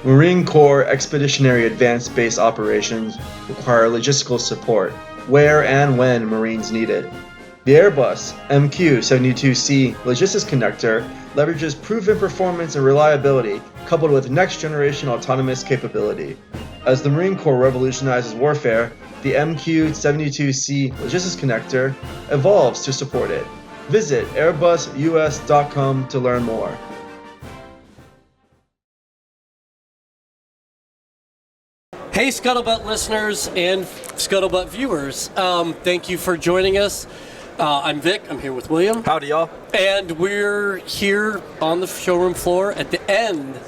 Marine Corps Expeditionary Advanced Base operations require logistical support where and when Marines need it. The Airbus MQ-72C Logistics Connector leverages proven performance and reliability coupled with next-generation autonomous capability. As the Marine Corps revolutionizes warfare, the MQ-72C Logistics Connector evolves to support it. Visit airbusus.com to learn more. Hey Scuttlebutt listeners and Scuttlebutt viewers, thank you for joining us. I'm Vic, I'm here with William. Howdy y'all. And we're here on the showroom floor at the end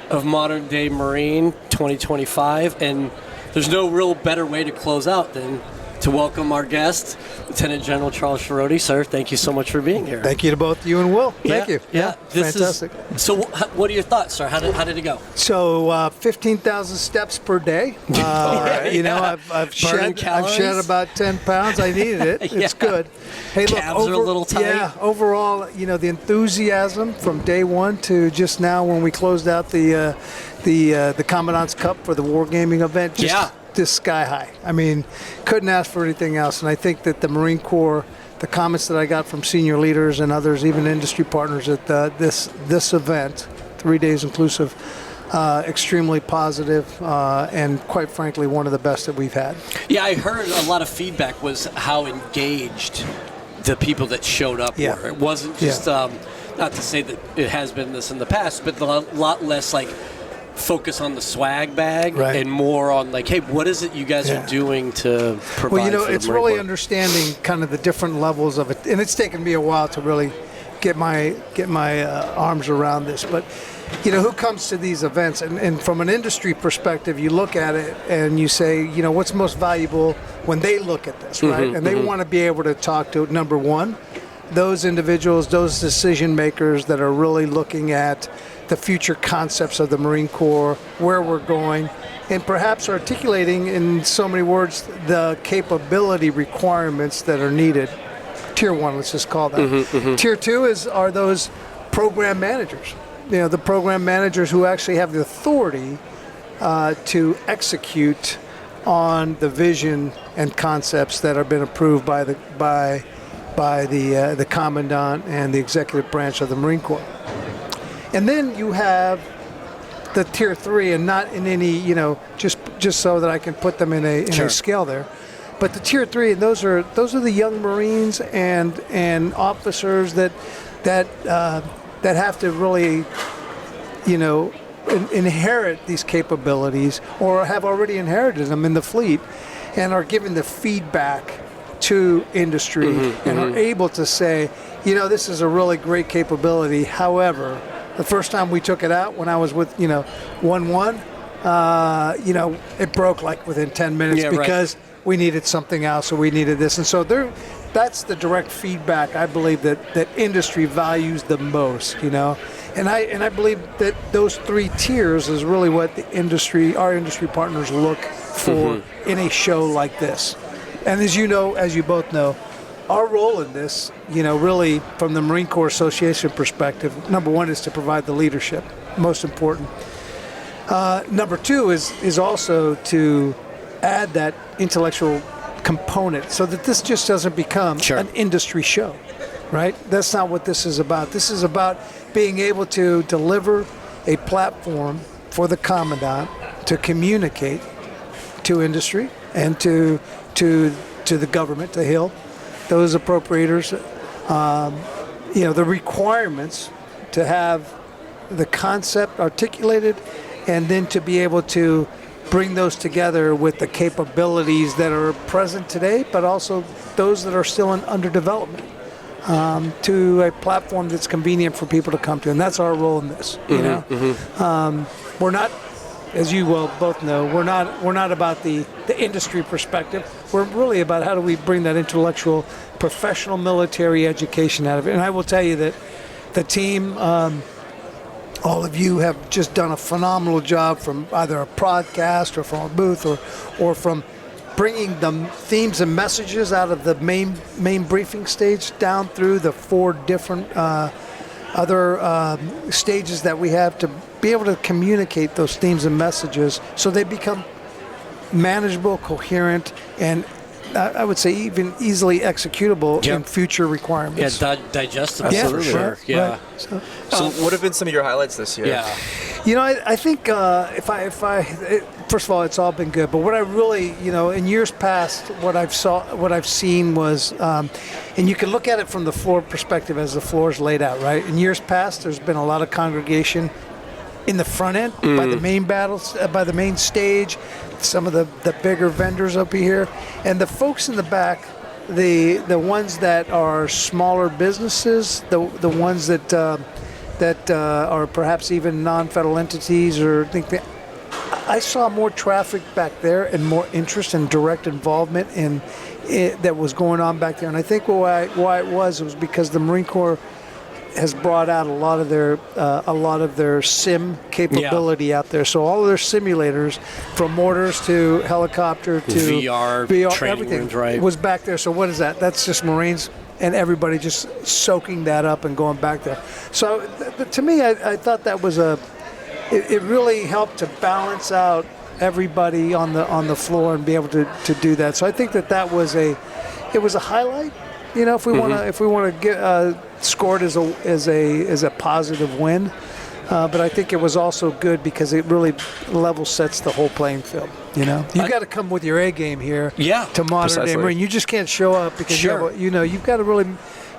of Modern Day Marine 2025, and there's no real better way to close out than to welcome our guest, LtGen General Charles Chiarotti. Sir, thank you so much for being here. Thank you to both you and Will. Thank you. Yeah, fantastic. So what are your thoughts, sir? How did it go? So 15,000 steps per day. You know, I've shed about 10 pounds. I needed it. It's good. Hey, look, Calves are a little tight. Yeah, overall, you know, the enthusiasm from day one to just now when we closed out the Commandant's Cup for the Wargaming event. Just sky high. I mean, couldn't ask for anything else. And I think that the Marine Corps, the comments that I got from senior leaders and others, even industry partners at this event, 3 days inclusive, extremely positive and quite frankly one of the best that we've had. Yeah, I heard a lot of feedback was how engaged the people that showed up were. It wasn't just, not to say that it has been this in the past, but a lot less like focus on the swag bag and more on like, hey, what is it you guys are doing to provide? Well, you know, for it's the Marine really Corps? Understanding kind of the different levels of it, and it's taken me a while to really get my arms around this. But you know, who comes to these events, and from an industry perspective, you look at it and you say, you know, what's most valuable when they look at this, right? And they want to be able to talk to, number one, those individuals, those decision makers that are really looking at the future concepts of the Marine Corps, where we're going, and perhaps articulating in so many words the capability requirements that are needed. Tier one, let's just call that. Tier two are those program managers. You know, the program managers who actually have the authority to execute on the vision and concepts that have been approved by the Commandant and the executive branch of the Marine Corps. And then you have the tier three, and not in any, you know, just so that I can put them in a scale there. But the tier three, and those are the young Marines and officers that have to really, you know, inherit these capabilities or have already inherited them in the fleet, and are given the feedback to industry and are able to say, you know, this is a really great capability. However, the first time we took it out, when I was with, you know, 1-1, you know, it broke like within 10 minutes because we needed something else, or we needed this. And so that's the direct feedback I believe that industry values the most, you know. And I believe that those three tiers is really what our industry partners look for in a show like this. And as you know, as you both know, our role in this, you know, really from the Marine Corps Association perspective, number one is to provide the leadership, most important. Number two is also to add that intellectual component so that this just doesn't become an industry show, right? That's not what this is about. This is about being able to deliver a platform for the Commandant to communicate to industry and to the government, to Hill, those appropriators, you know, the requirements to have the concept articulated, and then to be able to bring those together with the capabilities that are present today, but also those that are still under development, to a platform that's convenient for people to come to. And that's our role in this, you know. We're not, as you well both know, we're not about the industry perspective. We're really about how do we bring that intellectual, professional military education out of it. And I will tell you that the team, all of you have just done a phenomenal job, from either a podcast or from a booth or from bringing the themes and messages out of the main briefing stage down through the 4 different other stages that we have to be able to communicate those themes and messages so they become manageable, coherent, and I would say even easily executable in future requirements. Yeah, digestible. Yeah, for sure. right. Yeah. Right. So what have been some of your highlights this year? Yeah. You know, I think first of all, it's all been good. But what I really, in years past, what I've seen was, and you can look at it from the floor perspective as the floor is laid out, right? In years past, there's been a lot of congregation in the front end by the main by the main stage, some of the bigger vendors up here, and the folks in the back, the ones that are smaller businesses, the ones that are perhaps even non-federal entities, or think that I saw more traffic back there and more interest and direct involvement in it that was going on back there. And I think why it was because the Marine Corps has brought out a lot of their sim capability out there. So all of their simulators, from mortars to helicopter to VR everything rooms, right, was back there. So what is that? That's just Marines and everybody just soaking that up and going back there. So to me, I thought that was it really helped to balance out everybody on the floor and be able to do that. So I think that was a highlight. If we want to get scored as a positive win, but I think it was also good because it really level sets the whole playing field. You got to come with your A game here to modern day Marine. You just can't show up because you've got to really.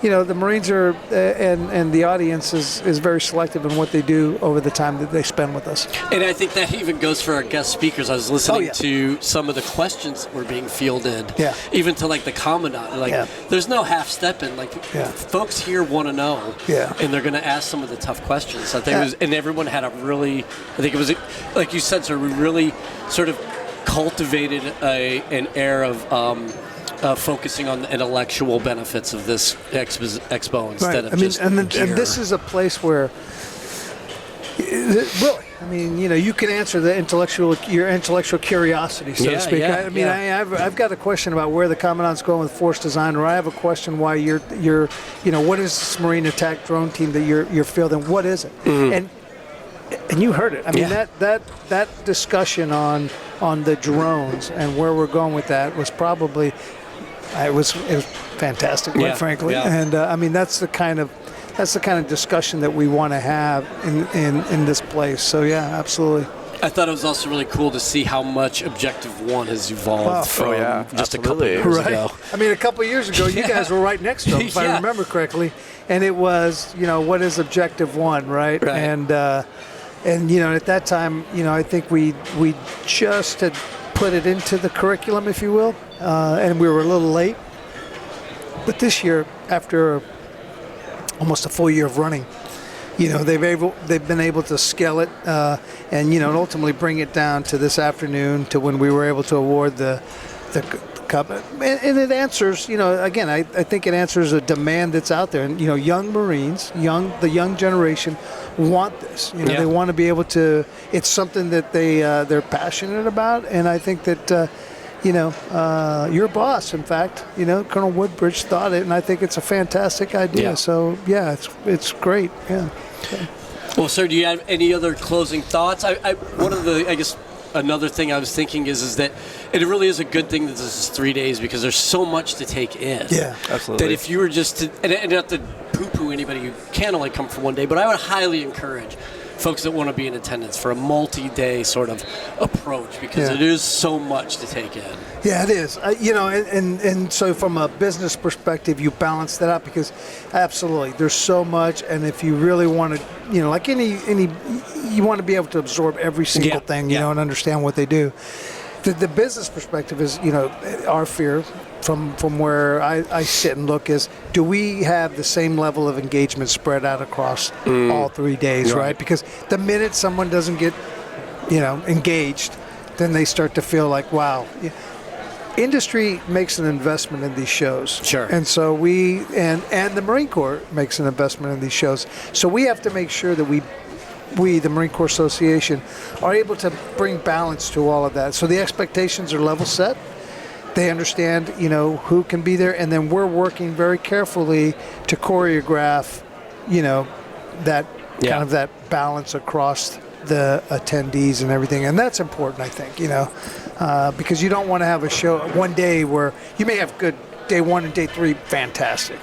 The Marines are, and the audience is very selective in what they do over the time that they spend with us. And I think that even goes for our guest speakers. I was listening to some of the questions that were being fielded, even to like the commandant. There's no half-stepping. Folks here want to know, and they're going to ask some of the tough questions. I think it was, and everyone had it was like you said, sir, we really sort of cultivated an air of focusing on the intellectual benefits of this expo instead of just and gear. This is a place where really, you can answer your intellectual curiosity, so to speak. I've got a question about where the commandant's going with force design, or I have a question why you're what is this Marine attack drone team that you're fielding? What is it? And you heard it. I mean, that discussion on the drones and where we're going with that was probably. It was fantastic, quite frankly, and that's the kind of discussion that we want to have in this place. So absolutely. I thought it was also really cool to see how much Objective 1 has evolved from just a couple of years ago. I mean, a couple of years ago, you guys were right next to them, if I remember correctly, and it was what is Objective 1, right? And at that time, I think we just had put it into the curriculum, if you will, and we were a little late. But this year, after almost a full year of running, they've been able to scale it and ultimately bring it down to this afternoon to when we were able to award the cup. And it answers, again, I think it answers a demand that's out there. And young Marines, the young generation want this. They want to be able to. It's something that they're passionate about, and I think that your boss, in fact, Colonel Woodbridge thought it, and I think it's a fantastic idea. So it's great. Yeah. Well, sir, do you have any other closing thoughts? Another thing I was thinking is that it really is a good thing that this is 3 days because there's so much to take in. Yeah, absolutely. That if you were just to, and not to poo-poo anybody who can only come for one day, but I would highly encourage folks that want to be in attendance for a multi-day sort of approach because it is so much to take in. Yeah, it is. And so from a business perspective, you balance that out because absolutely there's so much, and if you really want to, like any, you want to be able to absorb every single thing, and understand what they do. The business perspective is, our fear from where I sit and look is, do we have the same level of engagement spread out across all 3 days, right? Because the minute someone doesn't get, engaged, then they start to feel like, wow. Industry makes an investment in these shows. Sure. And so and the Marine Corps makes an investment in these shows. So we have to make sure that we, the Marine Corps Association, are able to bring balance to all of that. So the expectations are level set. They understand, who can be there, and then we're working very carefully to choreograph, that kind of that balance across the attendees and everything, and that's important, I think, because you don't want to have a show one day where you may have good day 1 and day 3, fantastic.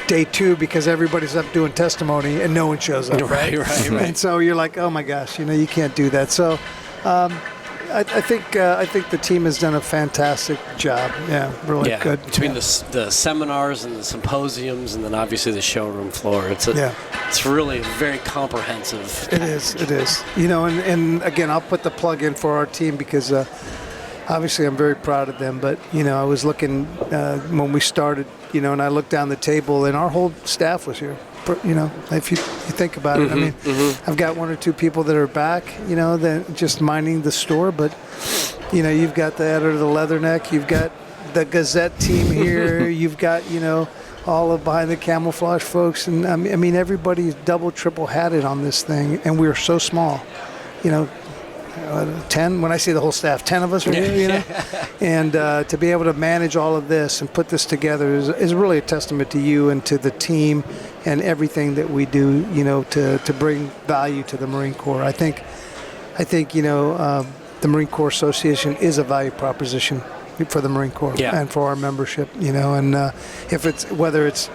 Day 2, because everybody's up doing testimony and no one shows up, right? Right. And so you're like, oh my gosh, you can't do that. So I think the team has done a fantastic job. Yeah, really good. Between the seminars and the symposiums, and then obviously the showroom floor, it's really very comprehensive. It is. And again, I'll put the plug in for our team because obviously I'm very proud of them. But I was looking when we started, and I looked down the table, and our whole staff was here. If you think about it, I mean, I've got 1 or 2 people that are back, that just minding the store, but you've got the editor of the Leatherneck, you've got the Gazette team here, you've got all of behind the camouflage folks, and I mean everybody's double, triple hatted on this thing, and we're so small, 10, when I say the whole staff, 10 of us are here, and to be able to manage all of this and put this together is really a testament to you and to the team and everything that we do, to bring value to the Marine Corps. I think the Marine Corps Association is a value proposition for the Marine Corps and for our membership, and if it's, whether it's,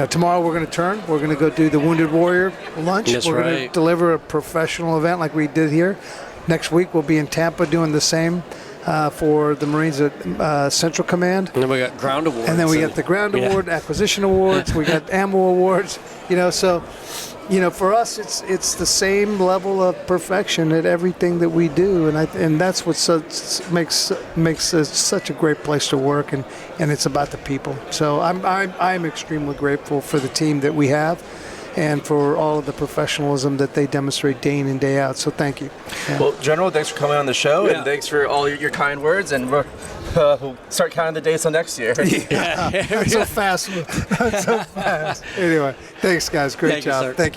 tomorrow we're going to go do the Wounded Warrior lunch. We're going to deliver a professional event like we did here. Next week we'll be in Tampa doing the same for the Marines at Central Command. And then we got ground awards. And then we got the ground award, acquisition awards. We got ammo awards. So, for us it's the same level of perfection at everything that we do, and that's what makes it such a great place to work, and it's about the people. So I'm extremely grateful for the team that we have, and for all of the professionalism that they demonstrate day in and day out. So thank you. Yeah. Well, General, thanks for coming on the show, and thanks for all your kind words, and we'll start counting the days till next year. That's so fast. That's so fast. Anyway, thanks, guys. Great job. You, thank you.